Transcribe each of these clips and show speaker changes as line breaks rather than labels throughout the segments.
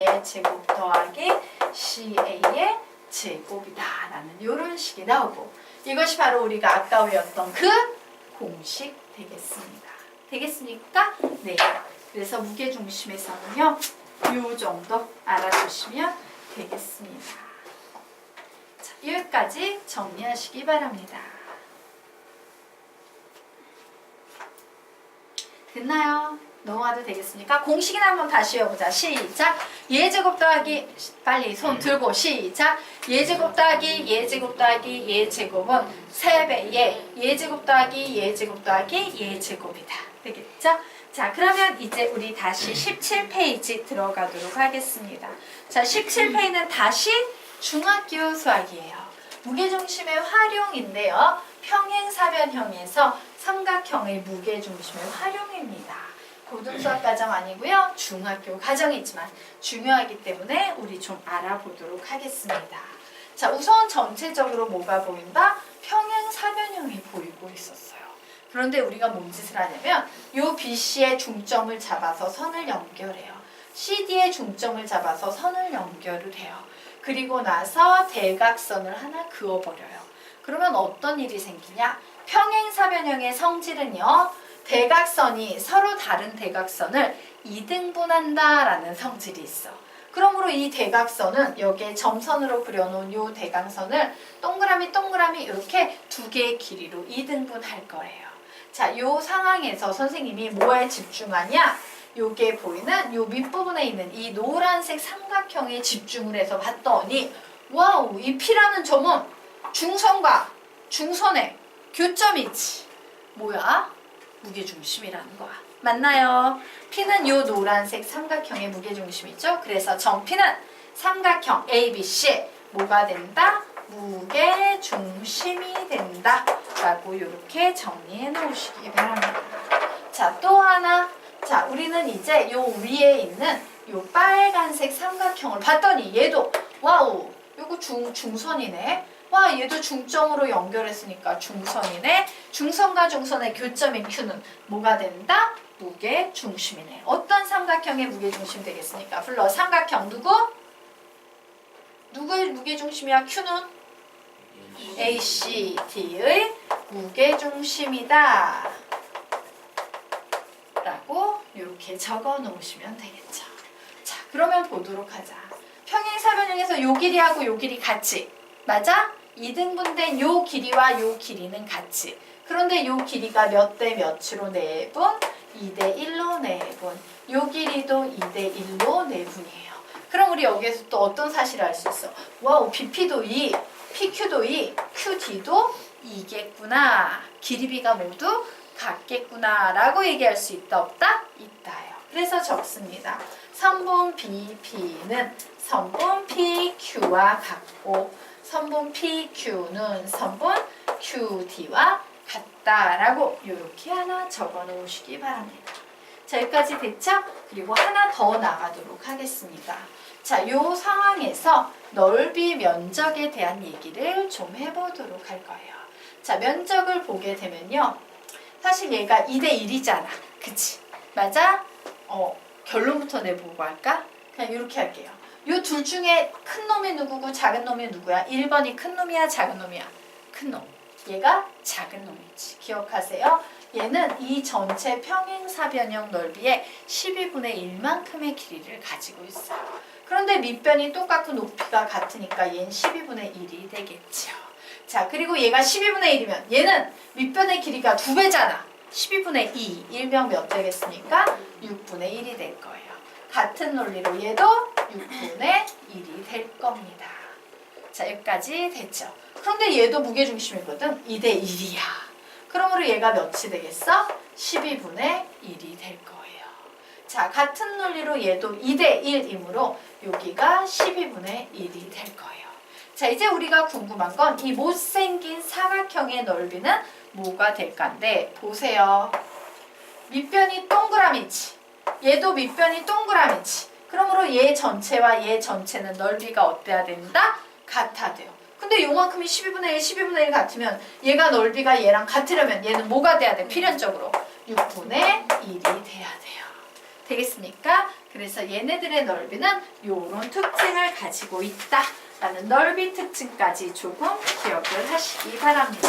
의 제곱 더하기 CA의 제곱이다 라는 이런 식이 나오고, 이것이 바로 우리가 아까 외웠던 그 공식 되겠습니다. 되겠습니까? 네. 그래서 무게중심에서는요, 이 정도 알아두시면 되겠습니다. 자, 여기까지 정리하시기 바랍니다. 됐나요? 넘어가도 되겠습니까? 공식이나 한번 다시 외워보자. 시작! 예제곱 더하기, 빨리 손 들고 시작! 예제곱 더하기 예제곱 더하기 예제곱은 3배의 예제곱 더하기 예제곱 더하기 예제곱이다. 되겠죠? 자, 그러면 이제 우리 다시 17페이지 들어가도록 하겠습니다. 자, 17페이지는 다시 중학교 수학이에요. 무게중심의 활용인데요. 평행사변형에서 삼각형의 무게중심의 활용입니다. 고등수학 과정 아니고요. 중학교 과정이지만 중요하기 때문에 우리 좀 알아보도록 하겠습니다. 자, 우선 전체적으로 뭐가 보인다? 평행사변형이 보이고 있었어요. 그런데 우리가 뭔 짓을 하냐면 요 BC의 중점을 잡아서 선을 연결해요. CD의 중점을 잡아서 선을 연결을 해요. 그리고 나서 대각선을 하나 그어버려요. 그러면 어떤 일이 생기냐? 평행사변형의 성질은요, 대각선이 서로 다른 대각선을 2등분한다 라는 성질이 있어. 그러므로 이 대각선은 여기에 점선으로 그려놓은 이 대각선을 동그라미 동그라미 이렇게 두 개의 길이로 2등분할 거예요. 자, 이 상황에서 선생님이 뭐에 집중하냐? 요게 보이는 요 밑부분에 있는 이 노란색 삼각형에 집중을 해서 봤더니, 와우, 이 P라는 점은 중선과 중선의 교점이지. 뭐야? 무게중심이라는 거야. 맞나요? P는 요 노란색 삼각형의 무게중심이죠. 그래서 점 P는 삼각형 ABC의 뭐가 된다? 무게중심이 된다 라고 이렇게 정리해 놓으시기 바랍니다. 자, 또 하나. 자, 우리는 이제 요 위에 있는 요 빨간색 삼각형을 봤더니 얘도 와우, 요거 중선이네. 와, 얘도 중점으로 연결했으니까 중선이네. 중선과 중선의 교점인 Q는 뭐가 된다? 무게중심이네. 어떤 삼각형의 무게중심 되겠습니까? 불러. 삼각형 누구? 누구의 무게중심이야? Q는? ACD의 무게중심이다 라고 이렇게 적어 놓으시면 되겠죠. 자, 그러면 보도록 하자. 평행사변형에서 요 길이하고 요 길이 같지? 맞아? 2등분된 요 길이와 요 길이는 같이. 그런데 요 길이가 몇 대 몇으로 내분? 2대 1로 내분. 요 길이도 2대 1로 내분이에요. 그럼 우리 여기에서 또 어떤 사실을 알 수 있어? 와우, BP도 2, PQ도 2, QD도 2겠구나. 길이비가 모두 같겠구나 라고 얘기할 수 있다 없다? 있다요. 그래서 적습니다. 선분 BP는 선분 PQ와 같고 선분 PQ는 선분 QD와 같다라고 이렇게 하나 적어 놓으시기 바랍니다. 자, 여기까지 됐죠? 그리고 하나 더 나가도록 하겠습니다. 자, 이 상황에서 넓이 면적에 대한 얘기를 좀 해보도록 할 거예요. 자, 면적을 보게 되면요, 사실 얘가 2대 1이잖아. 그치? 맞아? 결론부터 내보고 할까? 그냥 이렇게 할게요. 요 둘 중에 큰 놈이 누구고 작은 놈이 누구야? 1번이 큰 놈이야? 작은 놈이야? 큰 놈. 얘가 작은 놈이지. 기억하세요. 얘는 이 전체 평행사변형 넓이의 12분의 1만큼의 길이를 가지고 있어요. 그런데 밑변이 똑같고 높이가 같으니까 얘는 12분의 1이 되겠죠. 자, 그리고 얘가 12분의 1이면 얘는 밑변의 길이가 2배잖아. 12분의 2, 일명 몇 되겠습니까? 6분의 1이 될 거예요. 같은 논리로 얘도 6분의 1이 될 겁니다. 자, 여기까지 됐죠. 그런데 얘도 무게중심이거든. 2대 1이야. 그러므로 얘가 몇이 되겠어? 12분의 1이 될 거예요. 자, 같은 논리로 얘도 2대 1이므로 여기가 12분의 1이 될 거예요. 자, 이제 우리가 궁금한 건 이 못생긴 사각형의 넓이는 뭐가 될까인데, 보세요. 밑변이 동그라미지. 얘도 밑변이 동그라미지. 그러므로 얘 전체와 얘 전체는 넓이가 어때야 된다? 같아야 돼요. 근데 요만큼이 12분의 1, 12분의 1 같으면 얘가 넓이가 얘랑 같으려면 얘는 뭐가 돼야 돼? 필연적으로 6분의 1이 돼야 돼요. 되겠습니까? 그래서 얘네들의 넓이는 이런 특징을 가지고 있다라는 넓이 특징까지 조금 기억을 하시기 바랍니다.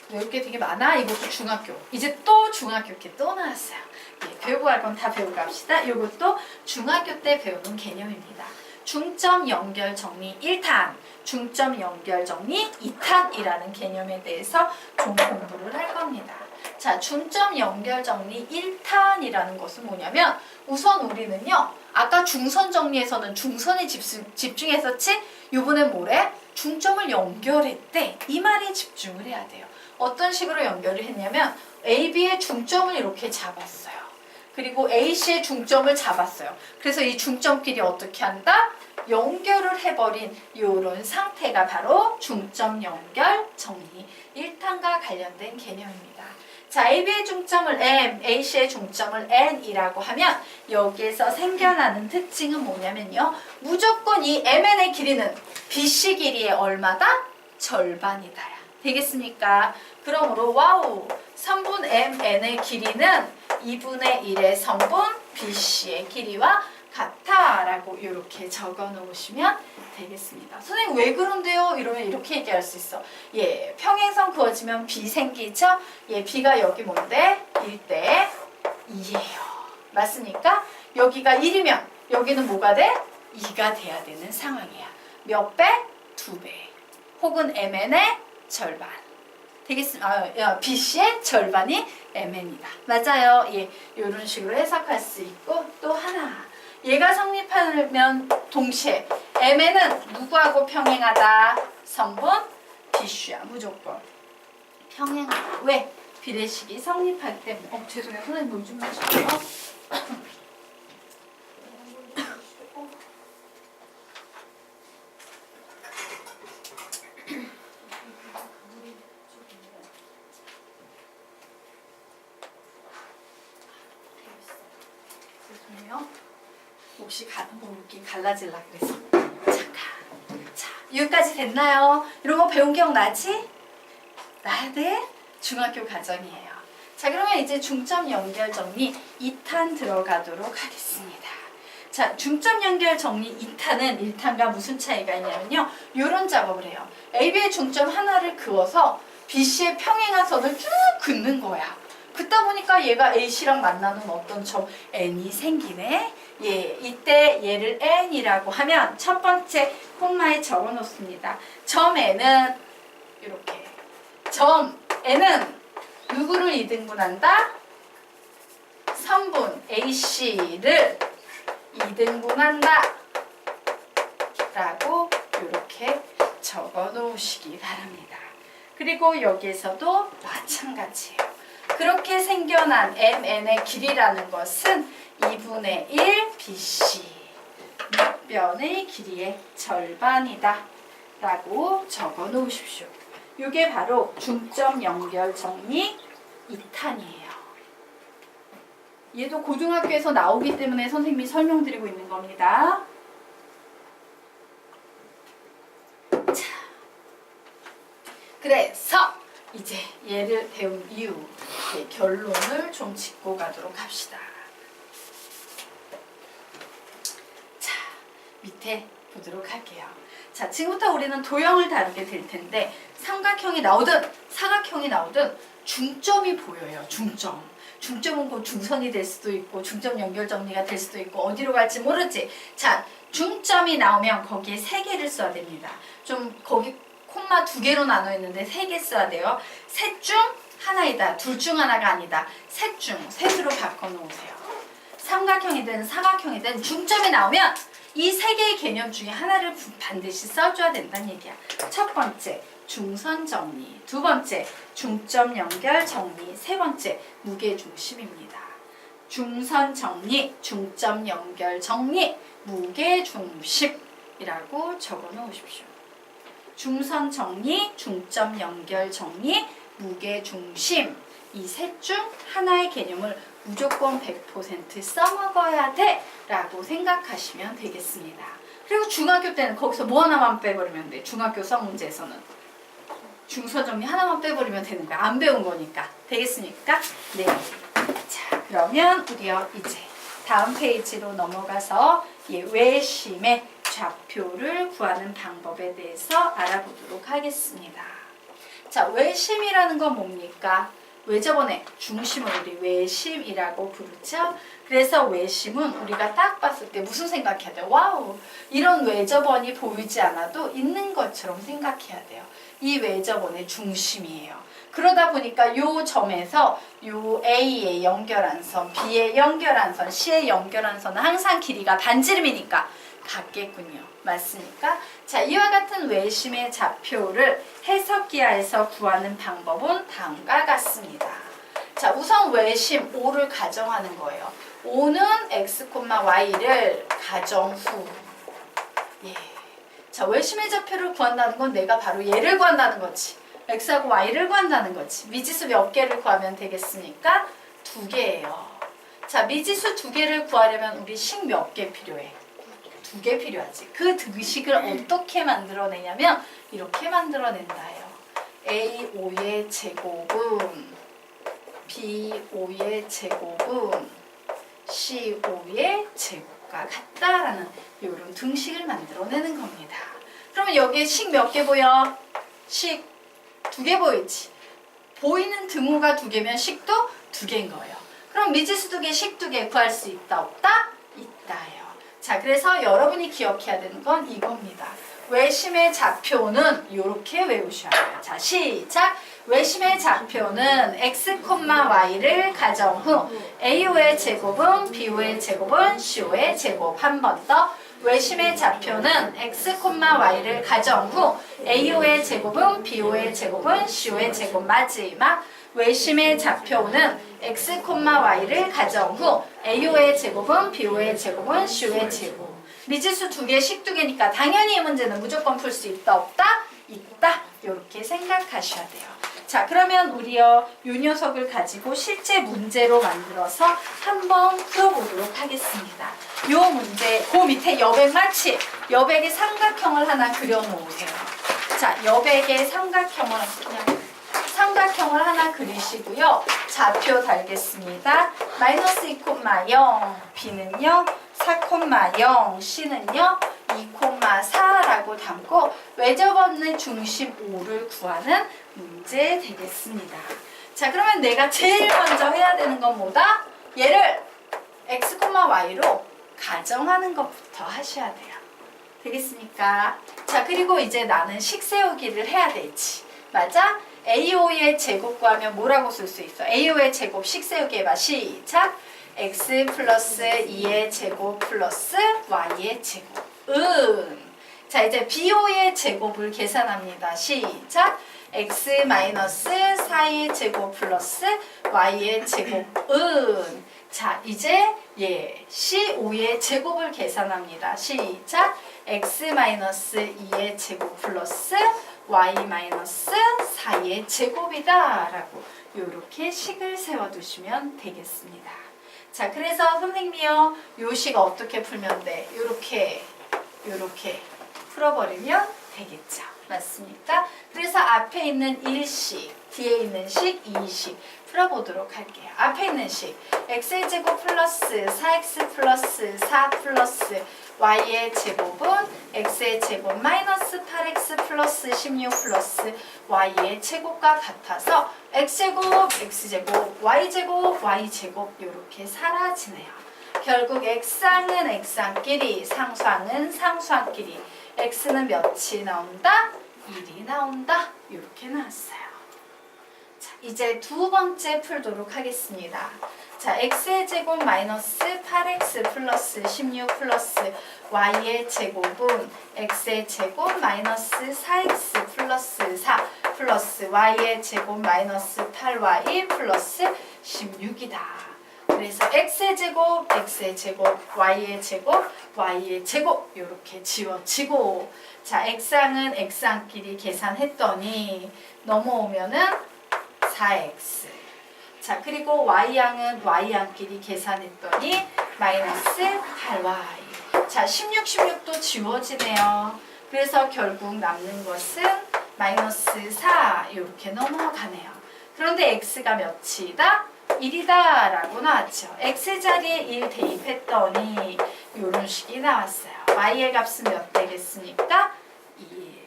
외울 게 되게 많아. 이것도 중학교. 이제 또 중학교 게 또 나왔어요. 예, 배우고 갈 건 다 배우고 갑시다. 이것도 중학교 때 배우는 개념입니다. 중점 연결 정리 1탄, 중점 연결 정리 2탄이라는 개념에 대해서 좀 공부를 할 겁니다. 자, 중점 연결 정리 1탄이라는 것은 뭐냐면 우선 우리는요. 아까 중선 정리에서는 중선에 집중했었지? 이번엔 뭐래? 중점을 연결했대. 이 말에 집중을 해야 돼요. 어떤 식으로 연결을 했냐면 AB의 중점을 이렇게 잡았어요. 그리고 AC의 중점을 잡았어요. 그래서 이 중점끼리 어떻게 한다? 연결을 해버린 이런 상태가 바로 중점 연결 정리 1탄과 관련된 개념입니다. 자, AB의 중점을 M, AC의 중점을 N이라고 하면 여기에서 생겨나는 특징은 뭐냐면요. 무조건 이 MN의 길이는 BC 길이의 얼마다? 절반이다. 되겠습니까? 그러므로 와우! 선분 MN의 길이는 2분의 1의 선분 BC의 길이와 같아 라고 이렇게 적어 놓으시면 되겠습니다. 선생님 왜 그런데요? 이러면 이렇게 얘기할 수 있어. 예, 평행선 그어지면 B 생기죠? 예, B가 여기 뭔데? 1대 2예요. 맞습니까? 여기가 1이면 여기는 뭐가 돼? 2가 돼야 되는 상황이야. 몇 배? 2배. 혹은 MN의 절반. 되겠습니다. BC의 절반이 MN이다. 맞아요. 예, 이런 식으로 해석할 수 있고 또 하나. 얘가 성립하면 동시에 MN은 누구하고 평행하다? 선분 BC야. 무조건 평행하다. 왜? 비례식이 성립할 때 죄송해요. 선생님 물 좀 마실게요. 혹시 이렇게 갈라질라 그래서 잠깐. 자, 여기까지 됐나요? 이런 거 배운 기억 나지? 나야 돼? 중학교 과정이에요. 자, 그러면 이제 중점 연결 정리 2탄 들어가도록 하겠습니다. 자, 중점 연결 정리 2탄은 1탄과 무슨 차이가 있냐면요. 이런 작업을 해요. AB의 중점 하나를 그어서 BC의 평행한 선을 쭉 긋는 거야. 긋다 보니까 얘가 AC랑 만나는 어떤 점 N이 생기네. 예, 이때 얘를 N이라고 하면 첫 번째 콤마에 적어 놓습니다. 점 N은 이렇게. 점 N은 누구를 2등분한다? 선분 AC를 2등분한다. 라고 이렇게 적어 놓으시기 바랍니다. 그리고 여기에서도 마찬가지예요. 그렇게 생겨난 MN의 길이라는 것은 2분의 1 BC 밑변의 길이의 절반이다 라고 적어 놓으십시오. 이게 바로 중점 연결 정리 2탄이에요. 얘도 고등학교에서 나오기 때문에 선생님이 설명드리고 있는 겁니다. 자, 그래서 이제 얘를 배운 이후 결론을 좀 짚고 가도록 합시다. 자, 밑에 보도록 할게요. 자, 지금부터 우리는 도형을 다루게 될 텐데 삼각형이 나오든 사각형이 나오든 중점이 보여요. 중점. 중점은 곧 중선이 될 수도 있고 중점 연결 정리가 될 수도 있고 어디로 갈지 모르지. 자, 중점이 나오면 거기에 3개를 써야 됩니다. 좀 거기 콤마 2개로 나눠 있는데 3개 써야 돼요. 셋 중 하나이다. 둘 중 하나가 아니다. 셋으로 바꿔 놓으세요. 삼각형이든 사각형이든 중점이 나오면 이 3개의 개념 중에 하나를 반드시 써줘야 된다는 얘기야. 첫 번째, 중선 정리. 두 번째, 중점 연결 정리. 세 번째, 무게중심입니다. 중선 정리, 중점 연결 정리, 무게중심이라고 적어 놓으십시오. 중선 정리, 중점 연결 정리, 무게중심. 이 셋 중 하나의 개념을 무조건 100% 써먹어야 돼 라고 생각하시면 되겠습니다. 그리고 중학교 때는 거기서 뭐 하나만 빼버리면 돼. 중학교 수학 문제에서는 중서 정리 하나만 빼버리면 되는 거야. 안 배운 거니까. 되겠습니까? 네. 자, 그러면 우리요 이제 다음 페이지로 넘어가서 외심의 좌표를 구하는 방법에 대해서 알아보도록 하겠습니다. 자, 외심이라는 건 뭡니까? 왜 저번에 중심을 우리 외심이라고 부르죠? 그래서 외심은 우리가 딱 봤을 때 무슨 생각해야 돼요? 와우! 이런 외접원이 보이지 않아도 있는 것처럼 생각해야 돼요. 이 외접원의 중심이에요. 그러다 보니까 요 점에서 요 A에 연결한 선, B에 연결한 선, C에 연결한 선은 항상 길이가 반지름이니까 같겠군요. 맞습니까? 자, 이와 같은 외심의 좌표를 해석기하에서 구하는 방법은 다음과 같습니다. 자, 우선 외심 O를 가정하는 거예요. O는 x, y를 가정 후. 예. 자, 외심의 좌표를 구한다는 건 내가 바로 얘를 구한다는 거지. x하고 y를 구한다는 거지. 미지수 몇 개를 구하면 되겠습니까? 2개예요. 자, 미지수 2개를 구하려면 우리 식 몇 개 필요해? 2개 필요하지. 그 식을 어떻게 만들어내냐면 이렇게 만들어낸다요. A5의 제곱은 B5의 제곱은 C5의 제곱과 같다라는 이런 등식을 만들어내는 겁니다. 그러면 여기에 식 몇 개 보여? 식 2개 보이지? 보이는 등호가 2개면 식도 2개인 거예요. 그럼 미지수 2개, 식 2개 구할 수 있다, 없다? 있다요. 자, 그래서 여러분이 기억해야 되는 건 이겁니다. 외심의 좌표는 이렇게 외우셔야 돼요. 자, 시작! 외심의 좌표는 x, y를 가정 후 a5의 제곱은 b5의 제곱은 c5의 제곱. 한 번 더. 외심의 좌표는 x, y를 가정 후 a5의 제곱은 b5의 제곱은 c5의 제곱. 마지막. 외심의 좌표는 x, y를 가정 후 a5의 제곱은 b5의 제곱은 c5의 제곱. 미지수 2개, 식 2개니까 당연히 이 문제는 무조건 풀 수 있다, 없다? 있다. 이렇게 생각하셔야 돼요. 자, 그러면 우리요 이 녀석을 가지고 실제 문제로 만들어서 한번 풀어보도록 하겠습니다. 이 문제, 그 밑에 여백 마치 여백의 삼각형을 하나 그려놓으세요. 자, 여백의 삼각형을 하나 그리시고요. 좌표 달겠습니다. 마이너스 2,0, B는요 4,0, C는요 2,4라고 담고 외접원의 중심 O를 구하는 문제 되겠습니다. 자, 그러면 내가 제일 먼저 해야 되는 건 뭐다? 얘를 x, y로 가정하는 것부터 하셔야 돼요. 되겠습니까? 자, 그리고 이제 나는 식 세우기를 해야 되지. 맞아? A5의 제곱 구하면 뭐라고 쓸 수 있어? A5의 제곱 식 세우기 해봐. 시작! x 플러스 2의 제곱 플러스 y의 제곱은 자, 이제 B5의 제곱을 계산합니다. 시작! x 마이너스 4의 제곱 플러스 y의 제곱은 자, 이제 C5의 제곱을 계산합니다. 시작! x 마이너스 2의 제곱 플러스 y-4의 제곱이다 라고 이렇게 식을 세워두시면 되겠습니다. 자, 그래서 선생님이요 요 식 어떻게 풀면 돼? 요렇게 풀어버리면 되겠죠. 맞습니까? 그래서 앞에 있는 1식, 뒤에 있는 식, 2식 풀어보도록 할게요. 앞에 있는 식 x의 제곱 플러스 4x 플러스 4 플러스 y의 제곱은 x의 제곱 마이너스 8x 플러스 16 플러스 y의 제곱과 같아서 x제곱, x제곱, y제곱, y제곱 이렇게 사라지네요. 결국 x항은 x항끼리, 상수항은 상수항끼리 x는 몇이 나온다? 1이 나온다. 이렇게 나왔어요. 자, 이제 두 번째 풀도록 하겠습니다. 자, x의 제곱 마이너스 8x 플러스 16 플러스 y의 제곱은 x의 제곱 마이너스 4x 플러스 4 플러스 y의 제곱 마이너스 8y 플러스 16이다. 그래서 x의 제곱, y의 제곱, y의 제곱 이렇게 지워지고 자, x항은 x항끼리 계산했더니 넘어오면은 4x 자, 그리고 y항은 y항끼리 계산했더니 마이너스 8y 자, 16도 지워지네요. 그래서 결국 남는 것은 마이너스 4 이렇게 넘어가네요. 그런데 x가 몇이다? 1이다 라고 나왔죠. x자리에 1 대입했더니 이런 식이 나왔어요. y의 값은 몇 되겠습니까? 2.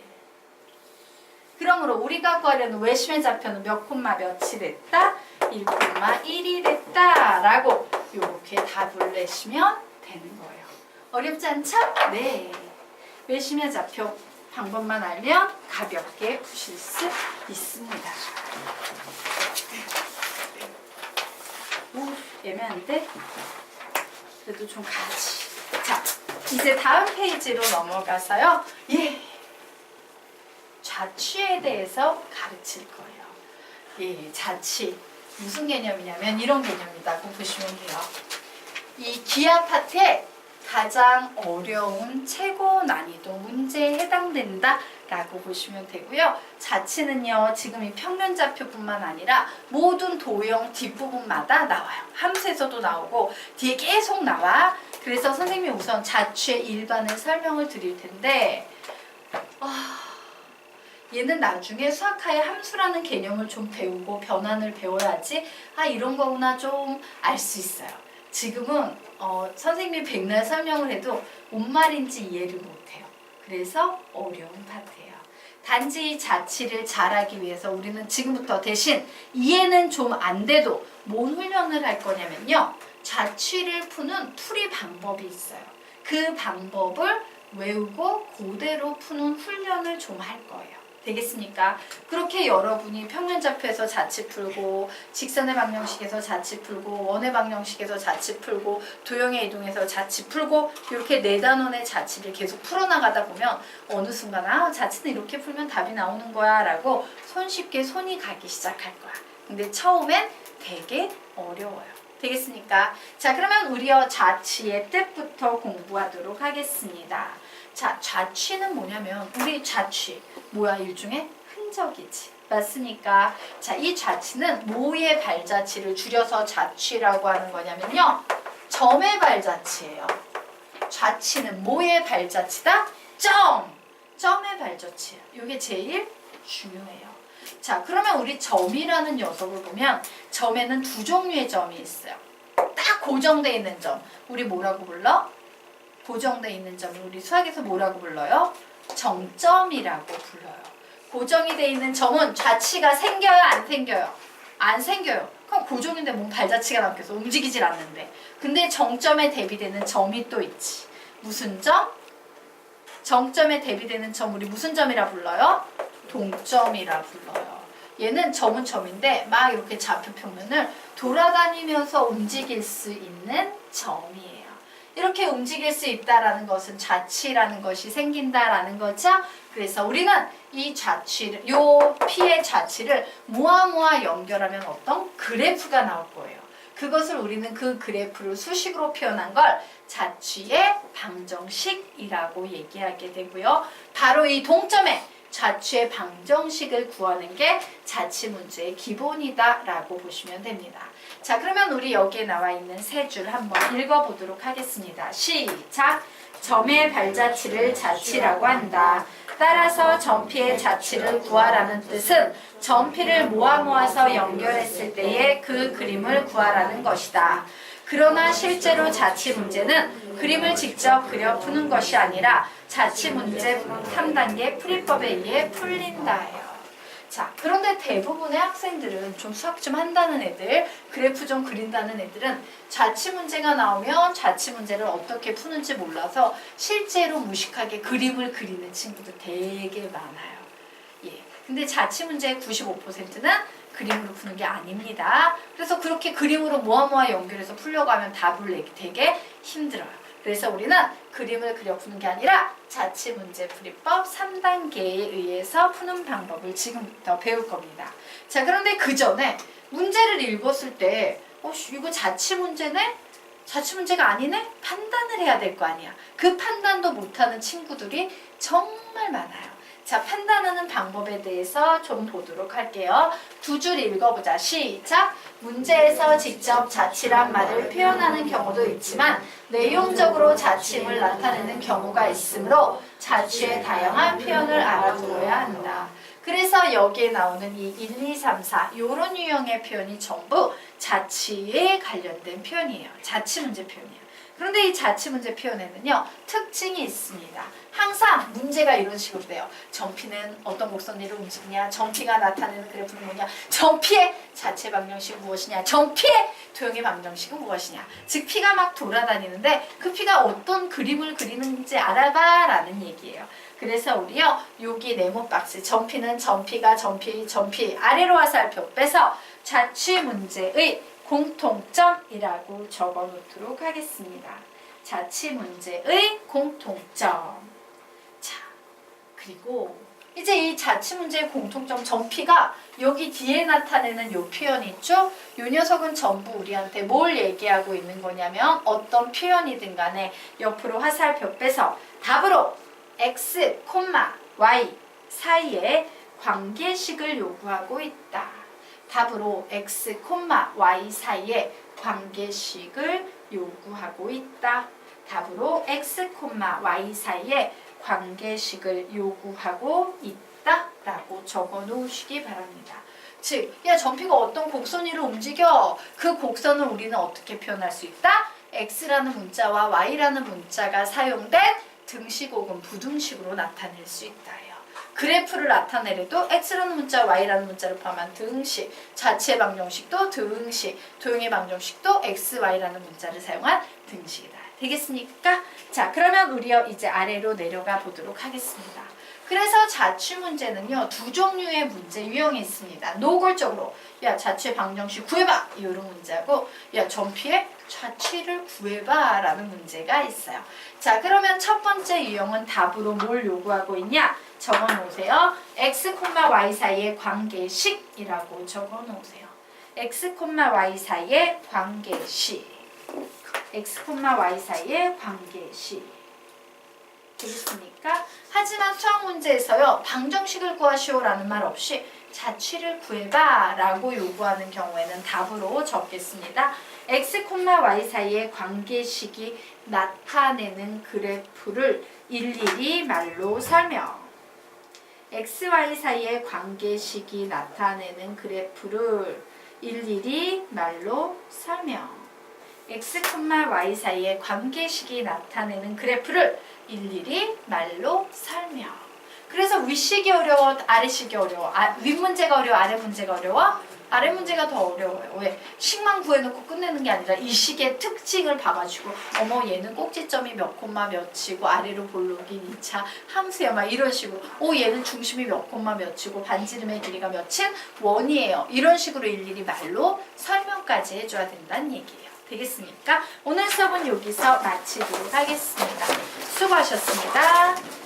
그러므로 우리가 구하려는 외심의 좌표는 몇 콤마 몇이 됐다? 1,1이 됐다 라고 이렇게 답을 내시면 되는 거예요. 어렵지 않죠? 네. 외심의 좌표 방법만 알면 가볍게 푸실 수 있습니다. 오, 애매한데? 그래도 좀 가지. 자, 이제 다음 페이지로 넘어가서요. 예. 자취에 대해서 가르칠 거예요. 예, 자취. 무슨 개념이냐면 이런 개념이라고 보시면 돼요. 이 기하 파트에 가장 어려운 최고 난이도 문제에 해당된다 라고 보시면 되고요. 자취는요, 지금 이 평면좌표뿐만 아니라 모든 도형 뒷부분마다 나와요. 함수에서도 나오고 뒤에 계속 나와. 그래서 선생님이 우선 자취의 일반을 설명을 드릴 텐데 얘는 나중에 수학하에 함수라는 개념을 좀 배우고 변환을 배워야지 이런 거구나 좀 알 수 있어요. 지금은 선생님이 백날 설명을 해도 뭔 말인지 이해를 못해요. 그래서 어려운 파트예요. 단지 자취를 잘하기 위해서 우리는 지금부터 대신 이해는 좀 안 돼도 뭔 훈련을 할 거냐면요. 자취를 푸는 풀이 방법이 있어요. 그 방법을 외우고 그대로 푸는 훈련을 좀 할 거예요. 되겠습니까? 그렇게 여러분이 평면좌표에서 자취 풀고 직선의 방정식에서 자취 풀고 원의 방정식에서 자취 풀고 도형의 이동에서 자취 풀고 이렇게 4단원의 자취를 계속 풀어나가다 보면 어느 순간 자취는 이렇게 풀면 답이 나오는 거야 라고 손쉽게 손이 가기 시작할 거야. 근데 처음엔 되게 어려워요. 되겠습니까? 자, 그러면 우리요 자취의 뜻부터 공부하도록 하겠습니다. 자, 자취는 뭐냐면 우리 자취 뭐야? 일종의 흔적이지. 맞습니까? 자, 이 자취는 뭐의 발자취를 줄여서 자취라고 하는 거냐면요. 점의 발자취예요. 자취는 뭐의 발자취다? 점! 점의 발자취예요. 이게 제일 중요해요. 자, 그러면 우리 점이라는 녀석을 보면 점에는 두 종류의 점이 있어요. 딱 고정되어 있는 점. 우리 뭐라고 불러? 고정되어 있는 점을 우리 수학에서 뭐라고 불러요? 정점이라고 불러요. 고정이 되어 있는 점은 좌치가 생겨요? 안 생겨요? 안 생겨요. 그럼 고정인데 뭔 발자취가 남겠어? 움직이질 않는데. 근데 정점에 대비되는 점이 또 있지. 무슨 점? 정점에 대비되는 점 우리 무슨 점이라 불러요? 동점이라 불러요. 얘는 점은 점인데 막 이렇게 좌표평면을 돌아다니면서 움직일 수 있는 점이에요. 이렇게 움직일 수 있다라는 것은 좌취라는 것이 생긴다라는 거죠. 그래서 우리는 이 좌취를, 요 P의 좌취를 모아 연결하면 어떤 그래프가 나올 거예요. 그것을 우리는 그 그래프를 수식으로 표현한 걸 좌취의 방정식이라고 얘기하게 되고요. 바로 이 동점에 좌취의 방정식을 구하는 게 자취 문제의 기본이다 라고 보시면 됩니다. 자, 그러면 우리 여기에 나와 있는 세 줄 한번 읽어보도록 하겠습니다. 시작! 점의 발자취를 자취라고 한다. 따라서 점피의 자취를 구하라는 뜻은 점피를 모아서 연결했을 때의 그 그림을 구하라는 것이다. 그러나 실제로 자취 문제는 그림을 직접 그려 푸는 것이 아니라 자취 문제 3단계 풀이법에 의해 풀린다예요. 자, 그런데 대부분의 학생들은 좀 수학 좀 한다는 애들, 그래프 좀 그린다는 애들은 자취 문제가 나오면 자취 문제를 어떻게 푸는지 몰라서 실제로 무식하게 그림을 그리는 친구들 되게 많아요. 예. 근데 자취 문제의 95%는 그림으로 푸는 게 아닙니다. 그래서 그렇게 그림으로 모아 연결해서 풀려고 하면 답을 내기 되게 힘들어요. 그래서 우리는 그림을 그려 푸는 게 아니라 자취 문제 풀이법 3단계에 의해서 푸는 방법을 지금부터 배울 겁니다. 자, 그런데 그 전에 문제를 읽었을 때 이거 자취 문제네? 자취 문제가 아니네? 판단을 해야 될 거 아니야. 그 판단도 못하는 친구들이 정말 많아요. 자, 판단하는 방법에 대해서 좀 보도록 할게요. 두 줄 읽어보자. 시작! 문제에서 직접 자취란 말을 표현하는 경우도 있지만 내용적으로 자취임을 나타내는 경우가 있으므로 자취의 다양한 표현을 알아두어야 한다. 그래서 여기에 나오는 이 1, 2, 3, 4 이런 유형의 표현이 전부 자취에 관련된 표현이에요. 자취 문제 표현이에요. 그런데 이 자취 문제 표현에는요, 특징이 있습니다. 항상 문제가 이런 식으로 돼요. 전피는 어떤 곡선위를 움직이냐, 전피가 나타내는 그래프는 뭐냐, 전피의 자체 방정식은 무엇이냐, 전피의 도형의 방정식은 무엇이냐. 즉 피가 막 돌아다니는데 그 피가 어떤 그림을 그리는지 알아봐 라는 얘기예요. 그래서 우리요, 여기 네모 박스 전피는 전피가 전피 아래로 화살표 빼서 자취 문제의 공통점이라고 적어 놓도록 하겠습니다. 자취 문제의 공통점. 자, 그리고 이제 이 자취 문제의 공통점 전피가 여기 뒤에 나타내는 요 표현 있죠? 요 녀석은 전부 우리한테 뭘 얘기하고 있는 거냐면 어떤 표현이든 간에 옆으로 화살표 빼서 답으로 x, y 사이에 관계식을 요구하고 있다. 답으로 x, y 사이에 관계식을 요구하고 있다. 답으로 x, y 사이에 관계식을 요구하고 있다 라고 적어 놓으시기 바랍니다. 즉, 야 전피가 어떤 곡선위로 움직여. 그 곡선을 우리는 어떻게 표현할 수 있다? x라는 문자와 y라는 문자가 사용된 등식 혹은 부등식으로 나타낼 수 있다. 그래프를 나타내려도 x라는 문자, y라는 문자를 포함한 등식, 자체 방정식도 등식, 도형의 방정식도 x, y라는 문자를 사용한 등식이다. 되겠습니까? 자, 그러면 우리요 이제 아래로 내려가 보도록 하겠습니다. 그래서 자취 문제는요, 두 종류의 문제 유형이 있습니다. 노골적으로 야 자취의 방정식 구해봐 이런 문제하고 야 전피의 자취를 구해봐 라는 문제가 있어요. 자, 그러면 첫 번째 유형은 답으로 뭘 요구하고 있냐? 적어 놓으세요. x, y 사이의 관계식이라고 적어 놓으세요. x, y 사이의 관계식. x, y 사이의 관계식. 되겠습니까? 하지만 수학 문제에서요, 방정식을 구하시오 라는 말 없이 자취를 구해봐 라고 요구하는 경우에는 답으로 적겠습니다. x, y 사이의 관계식이 나타내는 그래프를 일일이 말로 설명. x, y 사이의 관계식이 나타내는 그래프를 일일이 말로 설명. x, y 사이의 관계식이 나타내는 그래프를 일일이 말로 설명. 그래서 윗식이 어려워, 아래식이 어려워? 윗문제가 어려워, 아래 문제가 어려워? 아래 문제가 더 어려워요. 왜? 식만 구해놓고 끝내는 게 아니라 이 식의 특징을 봐가지고 어머 얘는 꼭지점이 몇 콤마 몇이고 아래로 볼록이 2차 함수야 막 이런 식으로 얘는 중심이 몇 콤마 몇이고 반지름의 길이가 몇인 원이에요. 이런 식으로 일일이 말로 설명까지 해줘야 된다는 얘기예요. 되겠습니까? 오늘 수업은 여기서 마치도록 하겠습니다. 수고하셨습니다.